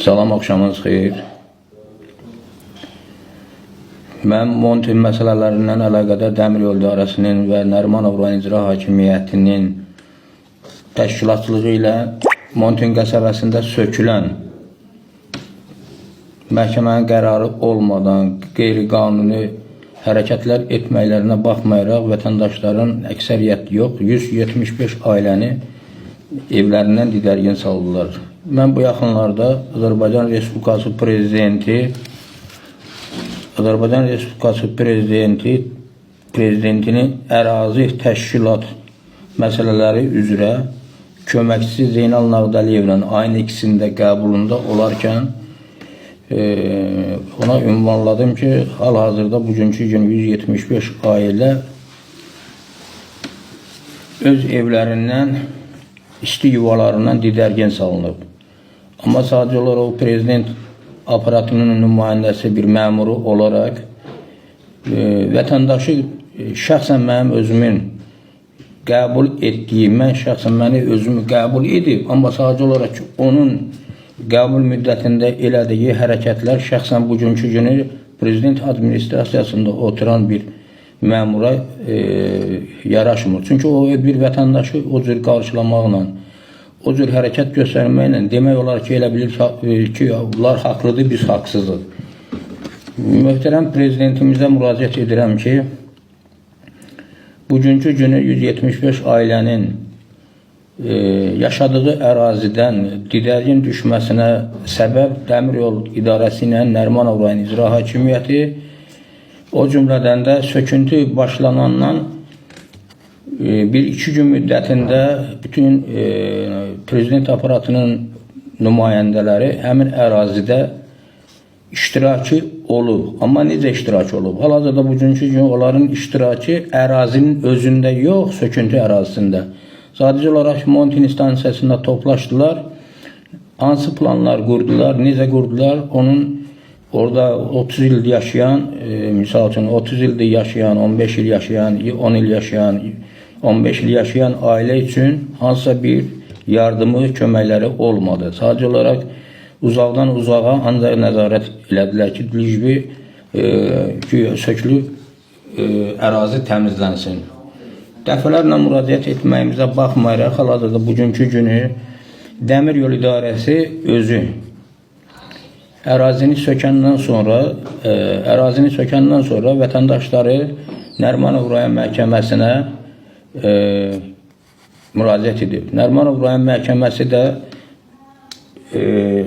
Salam, axşamınız xeyir. Mən montin məsələlərindən əlaqədar Dəmir Yolu İdarəsinin və Nərimanov rayon İcra Hakimiyyətinin təşkilatçılığı ilə Montin qəsəbəsində sökülən məhkəmənin qərarı olmadan qeyri-qanuni hərəkətlər etməklərinə baxmayaraq vətəndaşların əksəriyyəti yox, 175 ailəni evlərindən didərgin saldılar. Mən bu yaxınlarda Azərbaycan Respublikası Prezidentinin ərazi təşkilat məsələləri üzrə köməkçisi Zeynal Nağdəliyevlə ayın 2-sində qəbulunda olarkən ona ünvanladım ki, hal-hazırda bugünkü gün 175 ailə öz evlərindən, isti yuvalarından didərgin salınıb. Amma sadəcə olaraq o prezident aparatının nümayəndəsi bir məmuru olaraq vətəndaşı şəxsən mənim özümün qəbul etdiyim, mən şəxsən məni özümü qəbul edib, amma sadəcə olaraq ki, onun qəbul müddətində elədiyi hərəkətlər şəxsən bugünkü günü prezident administrasiyasında oturan bir məmura yaraşmır. Çünki o bir vətəndaşı o cür qarşılamaqla, o cür hərəkət göstərməklə demək olar ki, elə bilir ki, bunlar haqlıdır, biz haqsızıq. Möhtərəm prezidentimizə müraciət edirəm ki, bugünkü günü 175 ailənin yaşadığı ərazidən didərgin düşməsinə səbəb Dəmir Yolu İdarəsi ilə Nərimanov rayon İcra Hakimiyyəti, o cümlədən də söküntü başlanandan bir-iki gün müddətində bütün prezident aparatının nümayəndələri həmin ərazidə iştirakı olub. Amma necə iştirak olub? Hal-hazırda bugünkü gün onların iştirakı ərazinin özündə yox, söküntü ərazisində. Sadəcə olaraq Montin stansiyasında toplaşdılar. Hansı planlar qurdular, necə qurdular? Onun orada 30 il yaşayan, misal üçün 30 ildir yaşayan, 15 il yaşayan, 10 il yaşayan, 15 il yaşayan ailə üçün hansısa bir yardımı, köməkləri olmadı. Sadəcə olaraq uzaqdan uzağa ancaq nəzarət elədilər ki, sökülüb ərazi təmizlənsin. Dəfələrlə müraciət etməyimizə baxmayaraq, hal-hazırda bugünkü günü Dəmir Yolu İdarəsi özü ərazini sökəndən sonra vətəndaşları Nərimanov rayon məhkəməsinə müraciət edib. Nərimanov rayon məhkəməsi də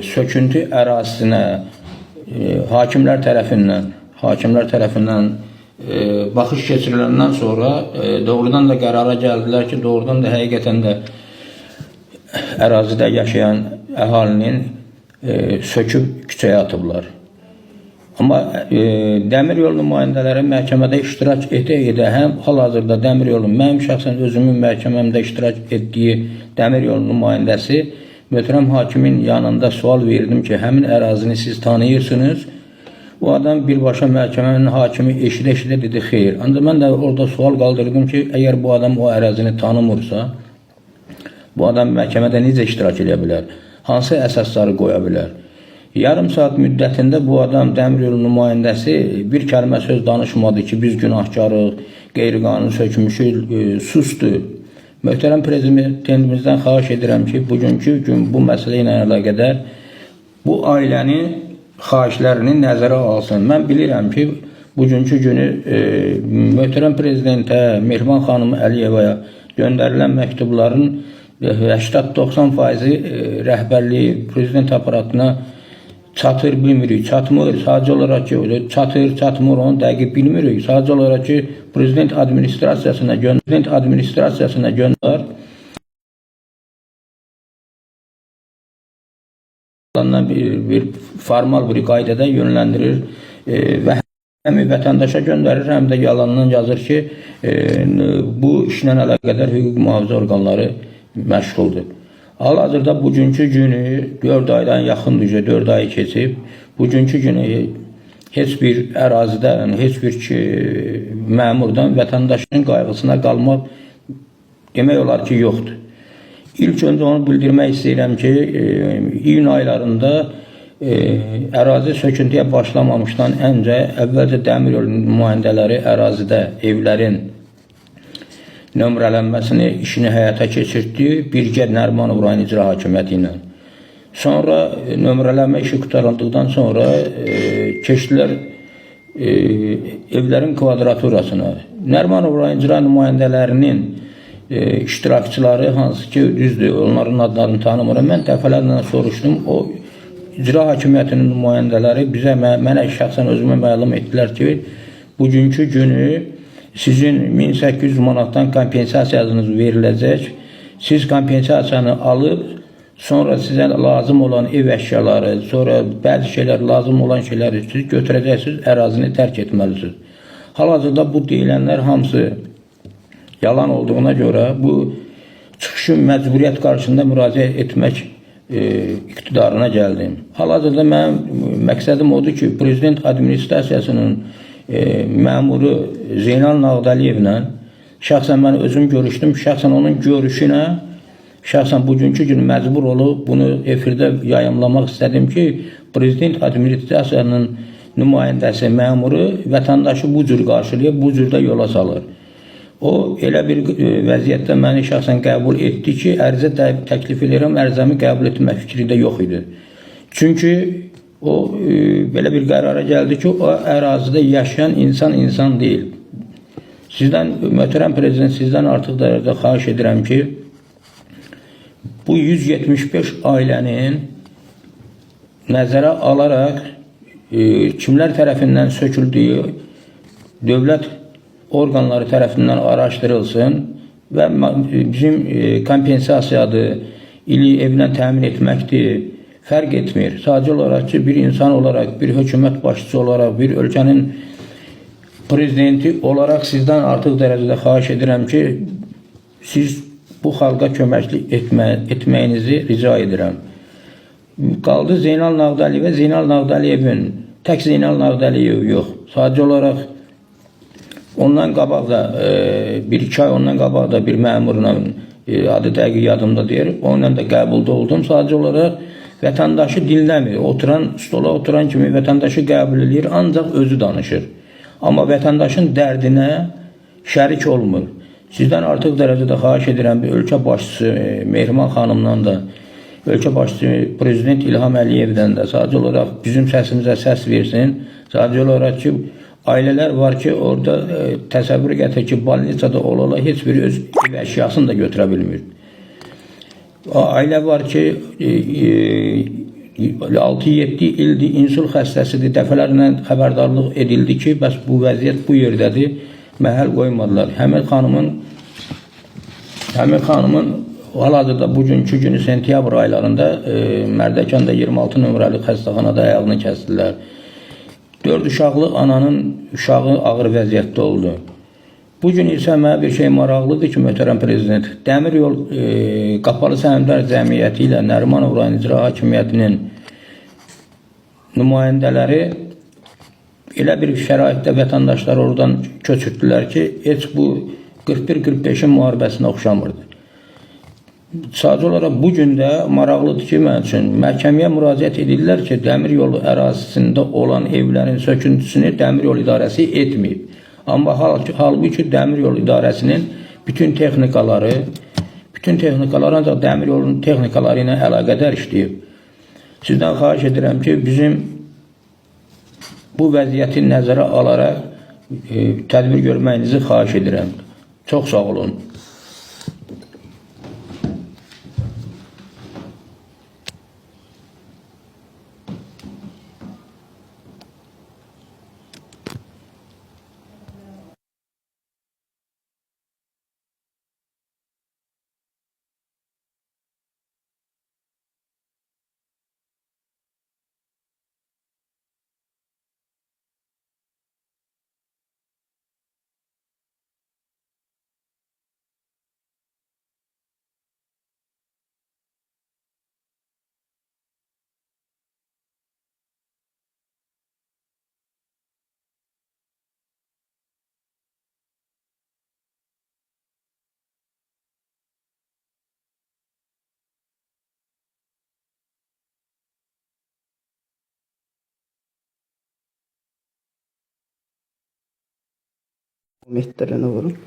söküntü ərazisinə hakimlər tərəfindən baxış keçiriləndən sonra doğrudan da qərara gəldilər ki, doğrudan da həqiqətən də ərazidə yaşayan əhalinin söküb küçəyə atıblar. Amma Dəmir Yolu nümayəndələri məhkəmədə iştirak edə həm hal-hazırda Dəmir Yolu, mənim şəxsən özümün məhkəməmdə iştirak etdiyi Dəmir Yolu nümayəndəsi möhtərəm hakimin yanında sual verdim ki, həmin ərazini siz tanıyırsınız. Bu adam birbaşa məhkəmənin hakimi eşidə dedi, xeyr. Ancaq mən də orada sual qaldırdım ki, əgər bu adam o ərazini tanımırsa, bu adam məhkəmədə necə iştirak edə bilər? Hansı əsasları qoya bilər? Yarım saat müddətində bu adam Dəmir Yolu nümayəndəsi bir kəlmə söz danışmadı ki, biz günahkarıq, qeyri-qanuni sökmüşük, susdu. Möhtərəm prezidentimizdən xahiş edirəm ki, bugünkü gün bu məsələ ilə əlaqədar bu ailənin xahişlərini nəzərə alsın. Mən bilirəm ki, bugünkü günü möhtərəm prezidentə, Mehriban xanım Əliyevaya göndərilən məktubların 80-90% rəhbərliyi prezident aparatına çatır, bilmirik, çatmır. Sadəcə olaraq ki, çatır, çatmır, onu dəqiq bilmirik. Sadəcə olaraq ki, prezident administrasiyasına göndər. Bir formal bir qaydada yönləndirir və həm vətəndaşa göndərir, həm də yalandan yazır ki, bu işlə əlaqədar hüquq mühafizə orqanları məşğuldur. Hal-hazırda bugünkü günü 4 aydan yaxındır, 4 ayı keçib. Bugünkü günü heç bir ərazidən, heç bir məmurdan vətəndaşın qayğısına qalmaq demək olar ki, yoxdur. İlk öncə onu bildirmək istəyirəm ki, iyun aylarında ərazi söküntüyə başlamamışdan öncə əvvəlcə dəmir yolu nümayəndələri ərazidə evlərin nömrələnməsini işini həyata keçirdi birgə Nərimanov rayon icra hakimiyyəti ilə. Sonra nömrələnmə işi qurtarıldıqdan sonra keçdilər evlərin kvadraturasına. Nərimanov rayon icra nümayəndələrinin iştirakçıları hansı ki düzdür, onların adlarını tanımıram. Mən dəfələrlə soruşdum. O icra hakimiyyətinin nümayəndələri bizə, mənə şəxsən özümə məlum etdilər ki, bugünkü günü sizin 1800 manatdan kompensasiyanız veriləcək. Siz kompensasiyanı alıb, sonra sizə lazım olan ev əşyaları, sonra bəzi şeylər, lazım olan şeyləri siz götürəcəksiniz, ərazini tərk etməlisiniz. Hal-hazırda bu deyilənlər hamısı yalan olduğuna görə bu çıxışın məcburiyyət qarşısında müraciət etmək iqtidarına gəldim. Hal-hazırda mənim məqsədim odur ki, Prezident Administrasiyasının məmuru Zeynal Nağdəliyevlə şəxsən mən özüm görüşdüm. Şəxsən onun görüşünə, şəxsən bugünkü gün məcbur olub bunu efirdə yayımlamaq istədim ki, Prezident Administrasiyasının nümayəndəsi, məmuru vətəndaşı bu cür qarşılayıb, bu cürdə yola salır. O elə bir vəziyyətdə məni şəxsən qəbul etdi ki, ərizə təklif edirəm, ərizəmi qəbul etmək fikri də yox idi. Çünki o belə bir qərara gəldi ki, o ərazidə yaşayan insan deyil. Sizdən, möhtərəm prezident, sizdən artıq dərəcədə xahiş edirəm ki, bu 175 ailənin nəzərə alaraq kimlər tərəfindən söküldüyü dövlət orqanları tərəfindən araşdırılsın və bizim kompensasiyadır, ili evinə təmin etməkdir, fərq etmir. Sadəcə olaraq ki, bir insan olaraq, bir hökumət başçısı olaraq, bir ölkənin prezidenti olaraq sizdən artıq dərəcədə xahiş edirəm ki, siz bu xalqa köməklik etməyinizi rica edirəm. Qaldı Zeynal Nağdəliyevə. Zeynal Nağdəliyevin, tək Zeynal Nağdəliyev yox, sadəcə olaraq ondan qabaq da, bir-iki ay ondan qabaq da bir məmurla, adı dəqiq yadımda deyir, onunla da qəbulda oldum. Sadəcə olaraq vətəndaşı dinləmir. Stola oturan kimi vətəndaşı qəbul edir, ancaq özü danışır. Amma vətəndaşın dərdinə şərik olmur. Sizdən artıq dərəcədə xahiş edirəm, bir ölkə başçısı Mehriman xanımdan da, ölkə başçısı Prezident İlham Əliyevdən də sadəcə olaraq bizim səsimizə səs versin. Sadəcə olaraq ki, ailələr var ki, orada təsəvvür gətir ki, balnicada ola heç biri öz ev əşyasını da götürə bilmir. Ailə var ki, 6-7 ildir insult xəstəsidir, dəfələrlə xəbərdarlıq edildi ki, bəs bu vəziyyət bu yerdədir, məhəl qoymadılar. Həmin xanımın hal-hazırda bugünkü günü sentyabr aylarında Mərdəkanda 26 nömrəli xəstəxanada ayağını kəsdilər. 4 uşaqlı ananın uşağı ağır vəziyyətdə oldu. Bugün isə mənə bir şey maraqlıdır ki, möhtərəm prezident, Dəmir Yol Qapalı Səhmdar Cəmiyyəti ilə Nərimanov rayon icra hakimiyyətinin nümayəndələri elə bir şəraitdə vətəndaşlar oradan köçürdülər ki, heç bu 41-45-in müharibəsinə oxşamırdı. Sadəcə olaraq bugün də maraqlıdır ki, mən üçün məhkəməyə müraciət edirlər ki, dəmir yolu ərazisində olan evlərin söküntüsünü dəmir yolu idarəsi etməyib. Amma halbuki dəmir yolu idarəsinin bütün texnikaları ancaq dəmir yolunun texnikaları ilə əlaqədar işləyib. Sizdən xahiş edirəm ki, bizim bu vəziyyəti nəzərə alaraq tədbir görməyinizi xahiş edirəm. Çox sağ olun. Metrlerine vurun.